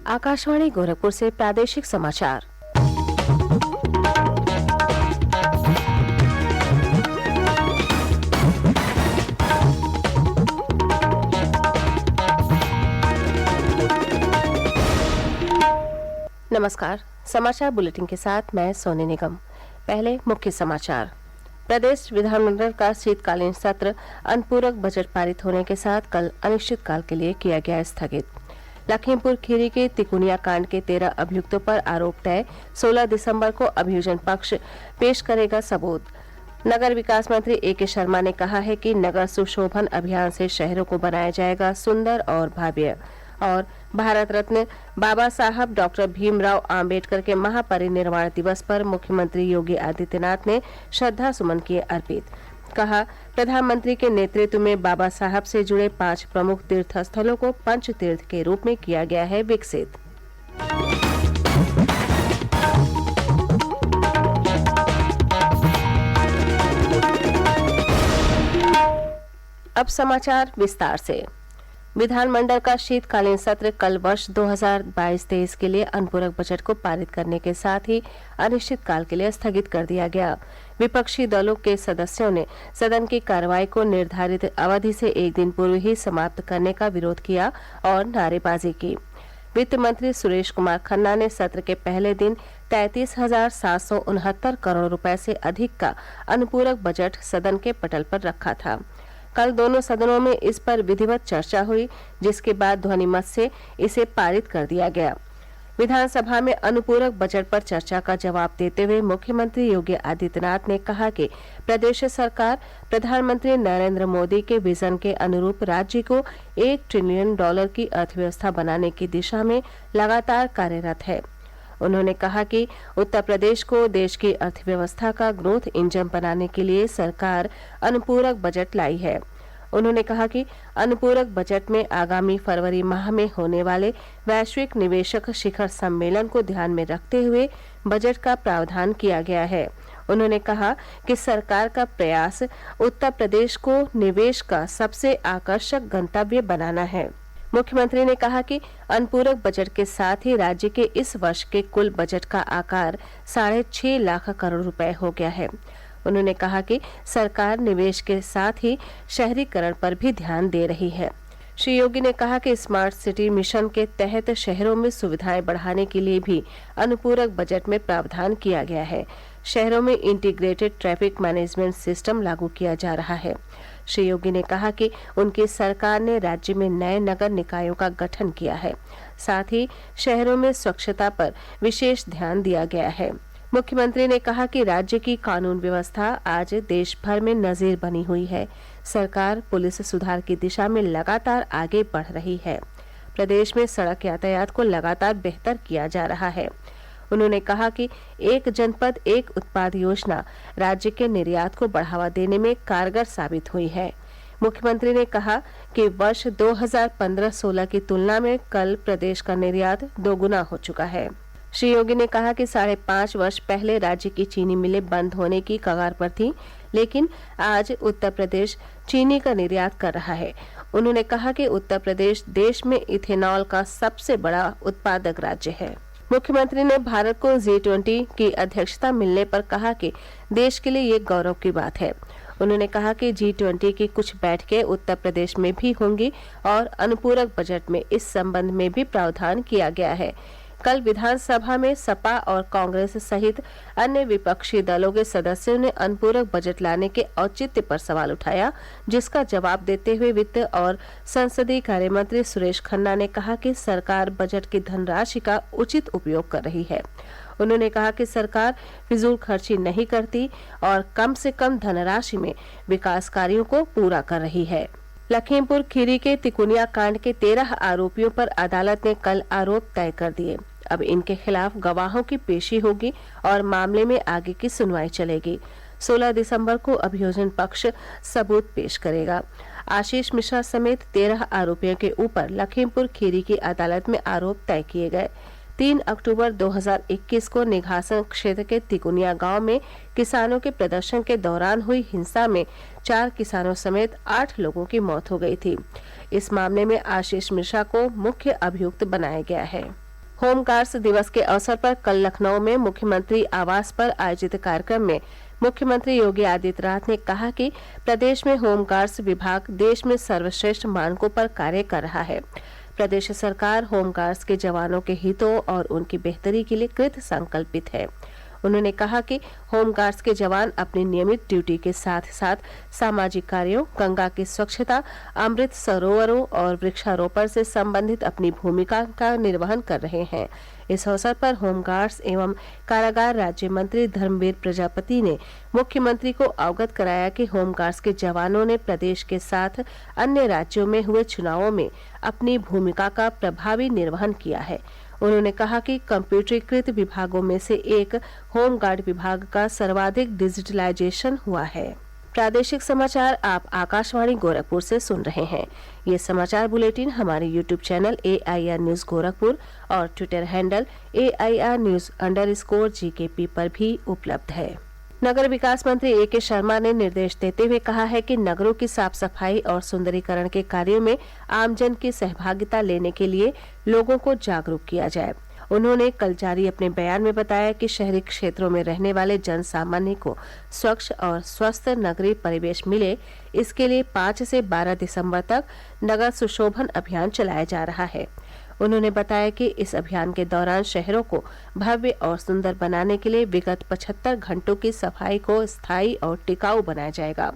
आकाशवाणी गोरखपुर से प्रादेशिक समाचार। नमस्कार। समाचार बुलेटिन के साथ मैं सोनी निगम। पहले मुख्य समाचार। प्रदेश विधानमंडल का शीतकालीन सत्र अनुपूरक बजट पारित होने के साथ कल अनिश्चितकाल के लिए किया गया स्थगित। लखीमपुर खीरी के तिकुनिया कांड के 13 अभियुक्तों पर आरोप तय। 16 दिसंबर को अभियोजन पक्ष पेश करेगा सबूत। नगर विकास मंत्री ए.के. शर्मा ने कहा है कि नगर सुशोभन अभियान से शहरों को बनाया जाएगा सुंदर और भव्य। और भारत रत्न बाबा साहब डॉक्टर भीमराव आम्बेडकर के महापरिनिर्वाण दिवस पर मुख्यमंत्री योगी आदित्यनाथ ने श्रद्धा सुमन किए अर्पित। कहा, प्रधानमंत्री के नेतृत्व में बाबा साहब से जुड़े 5 प्रमुख तीर्थ स्थलों को पंच तीर्थ के रूप में किया गया है विकसित। अब समाचार विस्तार से। विधानमंडल का शीतकालीन सत्र कल वर्ष 2022-23 के लिए अनुपूरक बजट को पारित करने के साथ ही अनिश्चितकाल के लिए स्थगित कर दिया गया। विपक्षी दलों के सदस्यों ने सदन की कार्रवाई को निर्धारित अवधि से एक दिन पूर्व ही समाप्त करने का विरोध किया और नारेबाजी की। वित्त मंत्री सुरेश कुमार खन्ना ने सत्र के पहले दिन 33,769 करोड़ रुपए से अधिक का अनुपूरक बजट सदन के पटल पर रखा था। कल दोनों सदनों में इस पर विधिवत चर्चा हुई, जिसके बाद ध्वनिमत से इसे पारित कर दिया गया। विधानसभा में अनुपूरक बजट पर चर्चा का जवाब देते हुए मुख्यमंत्री योगी आदित्यनाथ ने कहा कि प्रदेश सरकार प्रधानमंत्री नरेंद्र मोदी के विजन के अनुरूप राज्य को $1 ट्रिलियन की अर्थव्यवस्था बनाने की दिशा में लगातार कार्यरत है। उन्होंने कहा कि उत्तर प्रदेश को देश की अर्थव्यवस्था का ग्रोथ इंजन बनाने के लिए सरकार अनुपूरक बजट लाई है। उन्होंने कहा कि अनुपूरक बजट में आगामी फरवरी माह में होने वाले वैश्विक निवेशक शिखर सम्मेलन को ध्यान में रखते हुए बजट का प्रावधान किया गया है। उन्होंने कहा कि सरकार का प्रयास उत्तर प्रदेश को निवेश का सबसे आकर्षक गंतव्य बनाना है। मुख्यमंत्री ने कहा कि अनुपूरक बजट के साथ ही राज्य के इस वर्ष के कुल बजट का आकार 6.5 लाख करोड़ रुपए हो गया है। उन्होंने कहा कि सरकार निवेश के साथ ही शहरीकरण पर भी ध्यान दे रही है। श्री योगी ने कहा कि स्मार्ट सिटी मिशन के तहत शहरों में सुविधाएं बढ़ाने के लिए भी अनुपूरक बजट में प्रावधान किया गया है। शहरों में इंटीग्रेटेड ट्रैफिक मैनेजमेंट सिस्टम लागू किया जा रहा है। श्री योगी ने कहा कि उनकी सरकार ने राज्य में नए नगर निकायों का गठन किया है। साथ ही शहरों में स्वच्छता पर विशेष ध्यान दिया गया है। मुख्यमंत्री ने कहा कि राज्य की कानून व्यवस्था आज देश भर में नजीर बनी हुई है। सरकार पुलिस सुधार की दिशा में लगातार आगे बढ़ रही है। प्रदेश में सड़क यातायात को लगातार बेहतर किया जा रहा है। उन्होंने कहा कि एक जनपद एक उत्पाद योजना राज्य के निर्यात को बढ़ावा देने में कारगर साबित हुई है। मुख्यमंत्री ने कहा कि वर्ष 2015-16 की तुलना में कल प्रदेश का निर्यात दोगुना हो चुका है। श्री योगी ने कहा कि 5.5 वर्ष पहले राज्य की चीनी मिलें बंद होने की कगार पर थीं, लेकिन आज उत्तर प्रदेश चीनी का निर्यात कर रहा है। उन्होंने कहा कि उत्तर प्रदेश देश में इथेनॉल का सबसे बड़ा उत्पादक राज्य है। मुख्यमंत्री ने भारत को G20 की अध्यक्षता मिलने पर कहा कि देश के लिए ये गौरव की बात है। उन्होंने कहा कि G20 की कुछ बैठकें उत्तर प्रदेश में भी होंगी और अनुपूरक बजट में इस संबंध में भी प्रावधान किया गया है। कल विधानसभा में सपा और कांग्रेस सहित अन्य विपक्षी दलों के सदस्यों ने अनुपूरक बजट लाने के औचित्य पर सवाल उठाया, जिसका जवाब देते हुए वित्त और संसदीय कार्य मंत्री सुरेश खन्ना ने कहा कि सरकार बजट की धनराशि का उचित उपयोग कर रही है। उन्होंने कहा कि सरकार फिजूल खर्ची नहीं करती और कम से कम धनराशि में विकास कार्यों को पूरा कर रही है। लखीमपुर खीरी के तिकुनिया कांड के 13 आरोपियों पर अदालत ने कल आरोप तय कर दिए। अब इनके खिलाफ गवाहों की पेशी होगी और मामले में आगे की सुनवाई चलेगी। 16 दिसंबर को अभियोजन पक्ष सबूत पेश करेगा। आशीष मिश्रा समेत 13 आरोपियों के ऊपर लखीमपुर खीरी की अदालत में आरोप तय किए गए। 3 अक्टूबर 2021 को निघासन क्षेत्र के तिकुनिया गांव में किसानों के प्रदर्शन के दौरान हुई हिंसा में 4 किसानों समेत 8 लोगों की मौत हो गई थी। इस मामले में आशीष मिश्रा को मुख्य अभियुक्त बनाया गया है। होमगार्ड्स दिवस के अवसर पर कल लखनऊ में मुख्यमंत्री आवास पर आयोजित कार्यक्रम में मुख्यमंत्री योगी आदित्यनाथ ने कहा कि प्रदेश में होमगार्ड्स विभाग देश में सर्वश्रेष्ठ मानकों पर कार्य कर रहा है। प्रदेश सरकार होमगार्ड्स के जवानों के हितों और उनकी बेहतरी के लिए कृत संकल्पित है। उन्होंने कहा कि होमगार्ड्स के जवान अपनी नियमित ड्यूटी के साथ साथ सामाजिक कार्यों, गंगा की स्वच्छता, अमृत सरोवरों और वृक्षारोपण से संबंधित अपनी भूमिका का निर्वहन कर रहे हैं। इस अवसर पर होमगार्ड्स एवं कारागार राज्य मंत्री धर्मवीर प्रजापति ने मुख्यमंत्री को अवगत कराया कि होमगार्ड्स के जवानों ने प्रदेश के साथ अन्य राज्यों में हुए चुनावों में अपनी भूमिका का प्रभावी निर्वहन किया है। उन्होंने कहा कि कंप्यूटरीकृत विभागों में से एक होमगार्ड विभाग का सर्वाधिक डिजिटलाइजेशन हुआ है। प्रादेशिक समाचार आप आकाशवाणी गोरखपुर से सुन रहे हैं। ये समाचार बुलेटिन हमारे YouTube channel AIR news Gorakhpur और ट्विटर हैंडल AIR News_GKP पर भी उपलब्ध है। नगर विकास मंत्री A.K. शर्मा ने निर्देश देते हुए कहा है कि नगरों की साफ सफाई और सुंदरीकरण के कार्यों में आमजन की सहभागिता लेने के लिए लोगों को जागरूक किया जाए। उन्होंने कल जारी अपने बयान में बताया कि शहरी क्षेत्रों में रहने वाले जन सामान्य को स्वच्छ और स्वस्थ नगरीय परिवेश मिले, इसके लिए 5 से 12 दिसंबर तक नगर सुशोभन अभियान चलाया जा रहा है। उन्होंने बताया कि इस अभियान के दौरान शहरों को भव्य और सुंदर बनाने के लिए विगत 75 घंटों की सफाई को स्थायी और टिकाऊ बनाया जाएगा।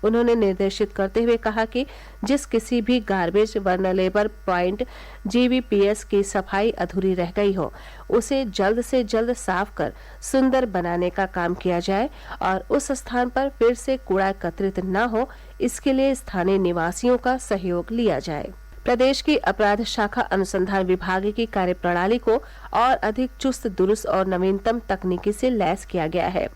उन्होंने निर्देशित करते हुए कहा कि जिस किसी भी गार्बेज वर्नलेबल पॉइंट GVPS की सफाई अधूरी रह गई हो, उसे जल्द से जल्द साफ कर सुंदर बनाने का काम किया जाए और उस स्थान पर फिर से कूड़ा एकत्रित न हो, इसके लिए स्थानीय निवासियों का सहयोग लिया जाए। प्रदेश की अपराध शाखा अनुसंधान विभाग की कार्यप्रणाली को और अधिक चुस्त दुरुस्त और नवीनतम तकनीकी से लैस किया गया है,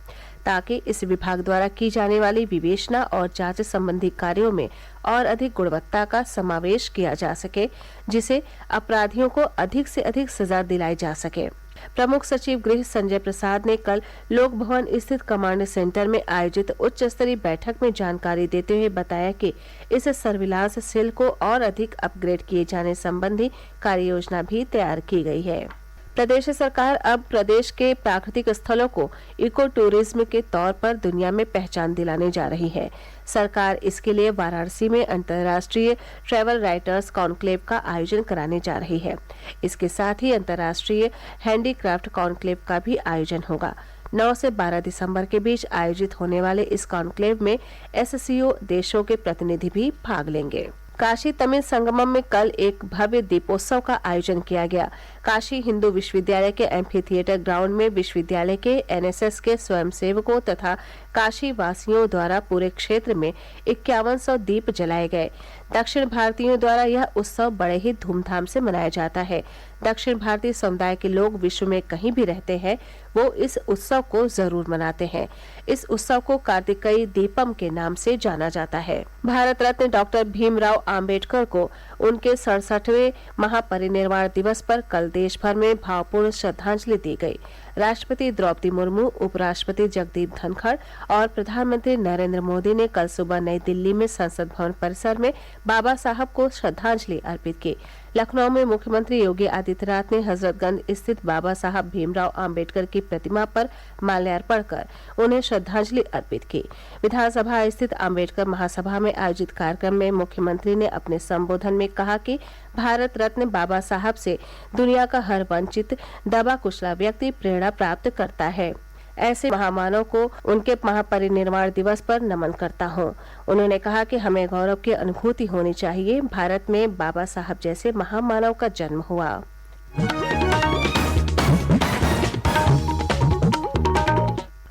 ताकि इस विभाग द्वारा की जाने वाली विवेचना और जांच संबंधी कार्यों में और अधिक गुणवत्ता का समावेश किया जा सके, जिसे अपराधियों को अधिक से अधिक सजा दिलाई जा सके। प्रमुख सचिव गृह संजय प्रसाद ने कल लोक भवन स्थित कमांड सेंटर में आयोजित उच्च स्तरीय बैठक में जानकारी देते हुए बताया कि इस सर्विलांस सेल को और अधिक अपग्रेड किए जाने संबंधी कार्य योजना भी तैयार की गई है। प्रदेश सरकार अब प्रदेश के प्राकृतिक स्थलों को इको टूरिज्म के तौर पर दुनिया में पहचान दिलाने जा रही है। सरकार इसके लिए वाराणसी में अंतर्राष्ट्रीय ट्रैवल राइटर्स कॉन्क्लेव का आयोजन कराने जा रही है। इसके साथ ही अंतर्राष्ट्रीय हैंडीक्राफ्ट कॉन्क्लेव का भी आयोजन होगा। 9 से 12 दिसंबर के बीच आयोजित होने वाले इस कॉन्क्लेव में SCO देशों के प्रतिनिधि भी भाग लेंगे। काशी तमिल संगमम में कल एक भव्य दीपोत्सव का आयोजन किया गया। काशी हिंदू विश्वविद्यालय के एम्फी थिएटर ग्राउंड में विश्वविद्यालय के NSS के स्वयंसेवकों तथा काशी वासियों द्वारा पूरे क्षेत्र में 5100 दीप जलाए गए। दक्षिण भारतीयों द्वारा यह उत्सव बड़े ही धूमधाम से मनाया जाता है। दक्षिण भारतीय समुदाय के लोग विश्व में कहीं भी रहते हैं, वो इस उत्सव को जरूर मनाते हैं। इस उत्सव को कार्तिकेय दीपम के नाम से जाना जाता है। भारत रत्न डॉक्टर भीमराव आम्बेडकर को उनके 67वें महापरिनिर्वाण दिवस पर कल देश भर में भावपूर्ण श्रद्धांजलि दी गई। राष्ट्रपति द्रौपदी मुर्मू, उपराष्ट्रपति जगदीप धनखड़ और प्रधानमंत्री नरेंद्र मोदी ने कल सुबह नई दिल्ली में संसद भवन परिसर में बाबा साहब को श्रद्धांजलि अर्पित की। लखनऊ में मुख्यमंत्री योगी आदित्यनाथ ने हजरतगंज स्थित बाबा साहब भीमराव आम्बेडकर की प्रतिमा पर माल्यार्पण कर उन्हें श्रद्धांजलि अर्पित की। विधानसभा स्थित आम्बेडकर महासभा में आयोजित कार्यक्रम में मुख्यमंत्री ने अपने संबोधन में कहा कि भारत रत्न बाबा साहब से दुनिया का हर वंचित, दबा कुचला व्यक्ति प्रेरणा प्राप्त करता है। ऐसे महामानव को उनके महापरिनिर्वाण दिवस पर नमन करता हूँ। उन्होंने कहा कि हमें गौरव की अनुभूति होनी चाहिए। भारत में बाबा साहब जैसे महामानव का जन्म हुआ।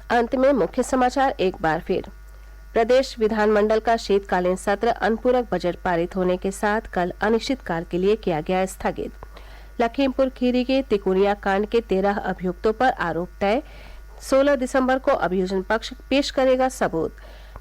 अंत में मुख्य समाचार एक बार फिर। प्रदेश विधानमंडल का शीतकालीन सत्र अनुपूरक बजट पारित होने के साथ कल अनिश्चितकाल के लिए किया गया स्थगित। लखीमपुर खीरी के तिकुनिया कांड के 13 अभियुक्तों पर आरोप तय। 16 दिसंबर को अभियोजन पक्ष पेश करेगा सबूत।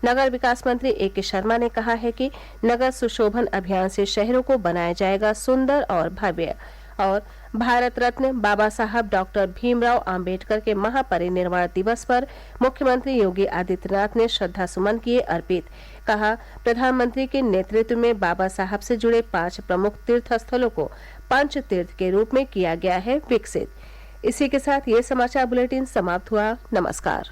नगर विकास मंत्री A.K. शर्मा ने कहा है कि नगर सुशोभन अभियान से शहरों को बनाया जाएगा सुंदर और भव्य। और भारत रत्न बाबा साहब डॉक्टर भीमराव आम्बेडकर के महापरिनिर्वाण दिवस पर मुख्यमंत्री योगी आदित्यनाथ ने श्रद्धा सुमन किए अर्पित। कहा, प्रधानमंत्री के नेतृत्व में बाबा साहब से जुड़े 5 प्रमुख तीर्थ स्थलों को पंच तीर्थ के रूप में किया गया है विकसित। इसी के साथ ये समाचार बुलेटिन समाप्त हुआ। नमस्कार।